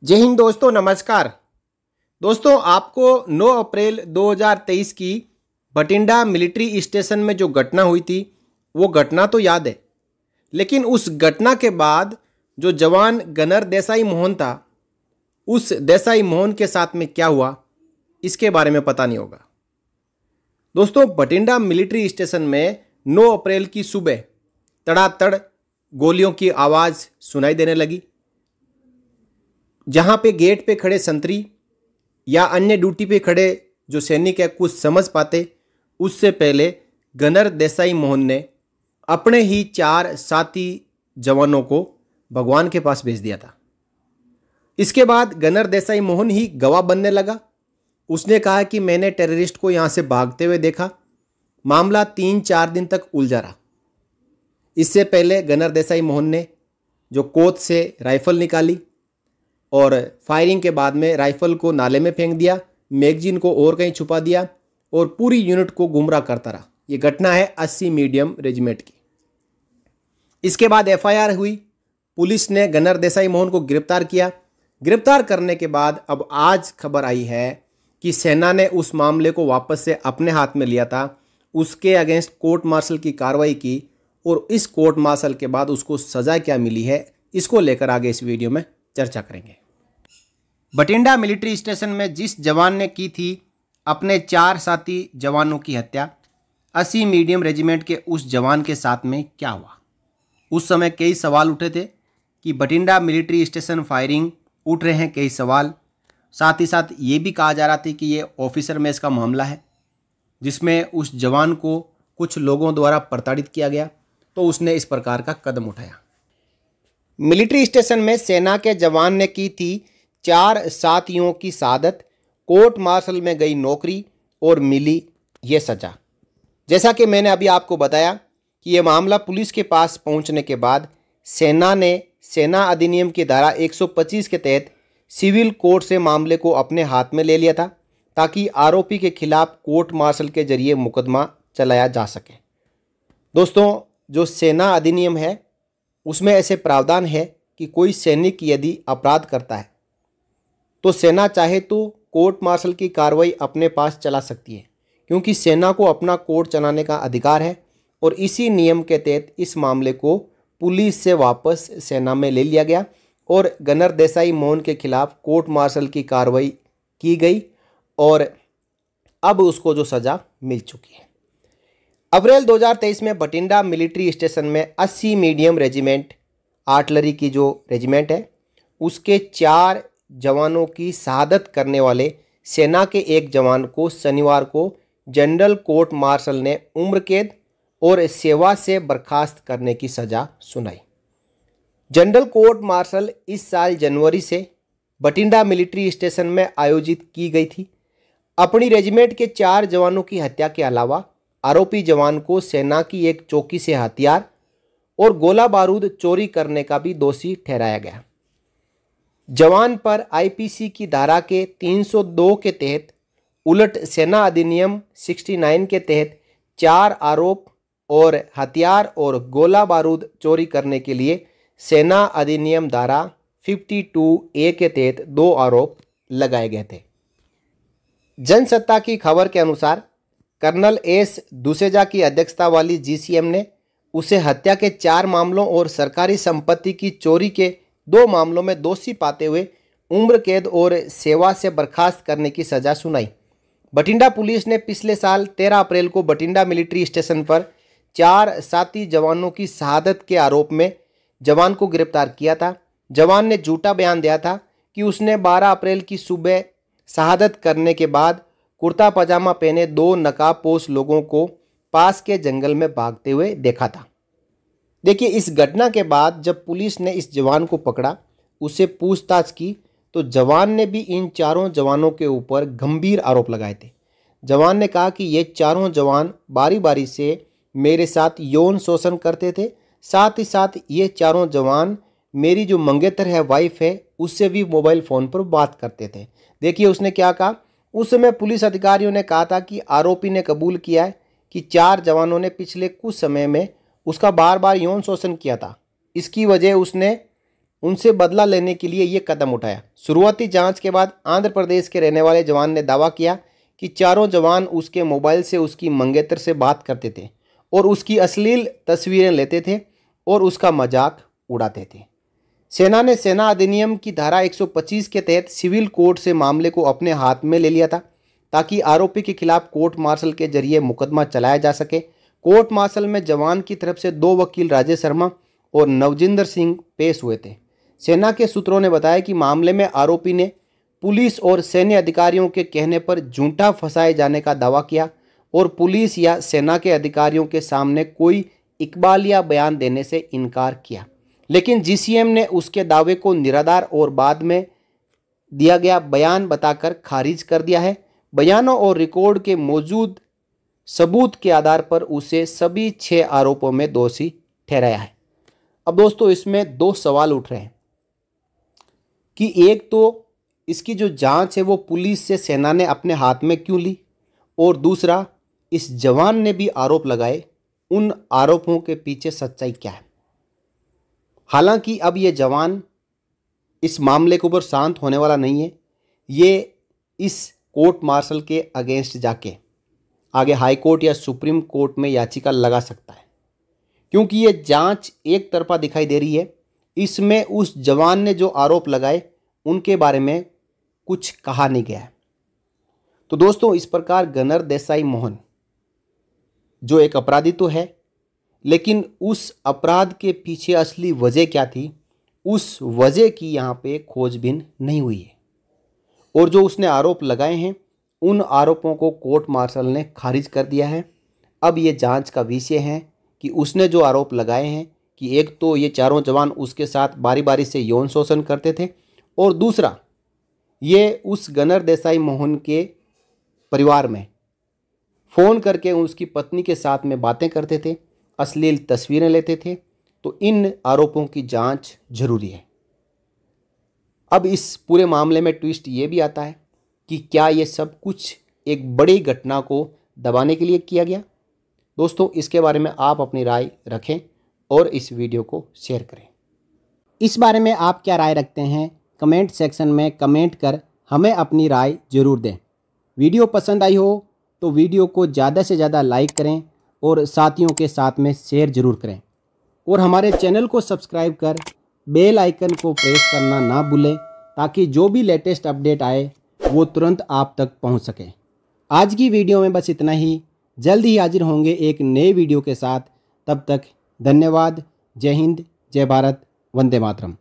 जय हिंद दोस्तों, नमस्कार। दोस्तों, आपको 9 अप्रैल 2023 की बठिंडा मिलिट्री स्टेशन में जो घटना हुई थी वो घटना तो याद है, लेकिन उस घटना के बाद जो जवान गनर देसाई मोहन था, उस देसाई मोहन के साथ में क्या हुआ इसके बारे में पता नहीं होगा। दोस्तों, बठिंडा मिलिट्री स्टेशन में 9 अप्रैल की सुबह तड़ातड़ गोलियों की आवाज़ सुनाई देने लगी। जहाँ पे गेट पे खड़े संतरी या अन्य ड्यूटी पे खड़े जो सैनिक है कुछ समझ पाते, उससे पहले गनर देसाई मोहन ने अपने ही 4 साथी जवानों को भगवान के पास भेज दिया था। इसके बाद गनर देसाई मोहन ही गवाह बनने लगा। उसने कहा कि मैंने टेररिस्ट को यहाँ से भागते हुए देखा। मामला 3-4 दिन तक उलझा रहा। इससे पहले गनर देसाई मोहन ने जो कोच से राइफल निकाली और फायरिंग के बाद में राइफल को नाले में फेंक दिया, मैगजीन को और कहीं छुपा दिया और पूरी यूनिट को गुमराह करता रहा। ये घटना है 80 मीडियम रेजिमेंट की। इसके बाद एफआईआर हुई। पुलिस ने गनर देसाई मोहन को गिरफ्तार किया। गिरफ्तार करने के बाद अब आज खबर आई है कि सेना ने उस मामले को वापस से अपने हाथ में लिया था। उसके अगेंस्ट कोर्ट मार्शल की कार्रवाई की और इस कोर्ट मार्शल के बाद उसको सज़ा क्या मिली है, इसको लेकर आगे इस वीडियो में चर्चा करेंगे। बठिंडा मिलिट्री स्टेशन में जिस जवान ने की थी अपने 4 साथी जवानों की हत्या, 80 मीडियम रेजिमेंट के उस जवान के साथ में क्या हुआ। उस समय कई सवाल उठे थे कि बठिंडा मिलिट्री स्टेशन फायरिंग, उठ रहे हैं कई सवाल। साथ ही साथ ये भी कहा जा रहा था कि ये ऑफिसर मेस का मामला है जिसमें उस जवान को कुछ लोगों द्वारा प्रताड़ित किया गया, तो उसने इस प्रकार का कदम उठाया। मिलिट्री स्टेशन में सेना के जवान ने की थी 4 साथियों की शहादत, कोर्ट मार्शल में गई नौकरी और मिली ये सज़ा। जैसा कि मैंने अभी आपको बताया कि ये मामला पुलिस के पास पहुंचने के बाद सेना ने सेना अधिनियम की धारा 125 के तहत सिविल कोर्ट से मामले को अपने हाथ में ले लिया था ताकि आरोपी के खिलाफ कोर्ट मार्शल के जरिए मुकदमा चलाया जा सके। दोस्तों, जो सेना अधिनियम है उसमें ऐसे प्रावधान है कि कोई सैनिक यदि अपराध करता है तो सेना चाहे तो कोर्ट मार्शल की कार्रवाई अपने पास चला सकती है, क्योंकि सेना को अपना कोर्ट चलाने का अधिकार है। और इसी नियम के तहत इस मामले को पुलिस से वापस सेना में ले लिया गया और गनर देसाई मोहन के खिलाफ कोर्ट मार्शल की कार्रवाई की गई और अब उसको जो सज़ा मिल चुकी है। अप्रैल 2023 में बठिंडा मिलिट्री स्टेशन में 80 मीडियम रेजिमेंट आर्टिलरी की जो रेजिमेंट है उसके 4 जवानों की शहादत करने वाले सेना के एक जवान को शनिवार को जनरल कोर्ट मार्शल ने उम्र कैद और सेवा से बर्खास्त करने की सज़ा सुनाई। जनरल कोर्ट मार्शल इस साल जनवरी से बठिंडा मिलिट्री स्टेशन में आयोजित की गई थी। अपनी रेजिमेंट के 4 जवानों की हत्या के अलावा आरोपी जवान को सेना की एक चौकी से हथियार और गोला बारूद चोरी करने का भी दोषी ठहराया गया। जवान पर आईपीसी की धारा के 302 के तहत उलट सेना अधिनियम 69 के तहत 4 आरोप और हथियार और गोला बारूद चोरी करने के लिए सेना अधिनियम धारा 52A के तहत 2 आरोप लगाए गए थे। जनसत्ता की खबर के अनुसार कर्नल एस दुसेजा की अध्यक्षता वाली जीसीएम ने उसे हत्या के 4 मामलों और सरकारी संपत्ति की चोरी के 2 मामलों में दोषी पाते हुए उम्र कैद और सेवा से बर्खास्त करने की सज़ा सुनाई। बठिंडा पुलिस ने पिछले साल 13 अप्रैल को बठिंडा मिलिट्री स्टेशन पर 4 साथी जवानों की शहादत के आरोप में जवान को गिरफ्तार किया था। जवान ने झूठा बयान दिया था कि उसने 12 अप्रैल की सुबह शहादत करने के बाद कुर्ता पजामा पहने 2 नकाबपोश लोगों को पास के जंगल में भागते हुए देखा था। देखिए, इस घटना के बाद जब पुलिस ने इस जवान को पकड़ा, उससे पूछताछ की, तो जवान ने भी इन 4 जवानों के ऊपर गंभीर आरोप लगाए थे। जवान ने कहा कि ये 4 जवान बारी बारी से मेरे साथ यौन शोषण करते थे। साथ ही साथ ये 4 जवान मेरी जो मंगेतर है, वाइफ है, उससे भी मोबाइल फ़ोन पर बात करते थे। देखिए उसने क्या कहा। उस समय पुलिस अधिकारियों ने कहा था कि आरोपी ने कबूल किया है कि 4 जवानों ने पिछले कुछ समय में उसका बार बार यौन शोषण किया था। इसकी वजह उसने उनसे बदला लेने के लिए ये कदम उठाया। शुरुआती जांच के बाद आंध्र प्रदेश के रहने वाले जवान ने दावा किया कि चारों जवान उसके मोबाइल से उसकी मंगेतर से बात करते थे और उसकी अश्लील तस्वीरें लेते थे और उसका मजाक उड़ाते थे। सेना ने सेना अधिनियम की धारा 125 के तहत सिविल कोर्ट से मामले को अपने हाथ में ले लिया था ताकि आरोपी के खिलाफ कोर्ट मार्शल के जरिए मुकदमा चलाया जा सके। कोर्ट मार्शल में जवान की तरफ से 2 वकील राजेश शर्मा और नवजिंदर सिंह पेश हुए थे। सेना के सूत्रों ने बताया कि मामले में आरोपी ने पुलिस और सैन्य अधिकारियों के कहने पर झूठा फंसाए जाने का दावा किया और पुलिस या सेना के अधिकारियों के सामने कोई इकबालिया बयान देने से इनकार किया। लेकिन जीसीएम ने उसके दावे को निराधार और बाद में दिया गया बयान बताकर खारिज कर दिया है। बयानों और रिकॉर्ड के मौजूद सबूत के आधार पर उसे सभी 6 आरोपों में दोषी ठहराया है। अब दोस्तों इसमें 2 सवाल उठ रहे हैं कि एक तो इसकी जो जांच है वो पुलिस से सेना ने अपने हाथ में क्यों ली, और दूसरा इस जवान ने भी आरोप लगाए, उन आरोपों के पीछे सच्चाई क्या है। हालांकि अब ये जवान इस मामले के ऊपर शांत होने वाला नहीं है। ये इस कोर्ट मार्शल के अगेंस्ट जाके आगे हाई कोर्ट या सुप्रीम कोर्ट में याचिका लगा सकता है, क्योंकि ये जांच एक तरफा दिखाई दे रही है। इसमें उस जवान ने जो आरोप लगाए उनके बारे में कुछ कहा नहीं गया है। तो दोस्तों इस प्रकार गनर देसाई मोहन जो एक अपराधी तो है, लेकिन उस अपराध के पीछे असली वजह क्या थी, उस वजह की यहाँ पे खोजबीन नहीं हुई है। और जो उसने आरोप लगाए हैं उन आरोपों को कोर्ट मार्शल ने खारिज कर दिया है। अब ये जांच का विषय है कि उसने जो आरोप लगाए हैं कि एक तो ये चारों जवान उसके साथ बारी बारी से यौन शोषण करते थे, और दूसरा ये उस गनर देसाई मोहन के परिवार में फ़ोन करके उसकी पत्नी के साथ में बातें करते थे, अश्लील तस्वीरें लेते थे। तो इन आरोपों की जांच जरूरी है। अब इस पूरे मामले में ट्विस्ट ये भी आता है कि क्या ये सब कुछ एक बड़ी घटना को दबाने के लिए किया गया। दोस्तों इसके बारे में आप अपनी राय रखें और इस वीडियो को शेयर करें। इस बारे में आप क्या राय रखते हैं, कमेंट सेक्शन में कमेंट कर हमें अपनी राय ज़रूर दें। वीडियो पसंद आई हो तो वीडियो को ज़्यादा से ज़्यादा लाइक करें और साथियों के साथ में शेयर ज़रूर करें, और हमारे चैनल को सब्सक्राइब कर बेल आइकन को प्रेस करना ना भूलें ताकि जो भी लेटेस्ट अपडेट आए वो तुरंत आप तक पहुंच सके। आज की वीडियो में बस इतना ही। जल्द ही हाजिर होंगे एक नए वीडियो के साथ। तब तक धन्यवाद। जय हिंद, जय भारत, वंदे मातरम।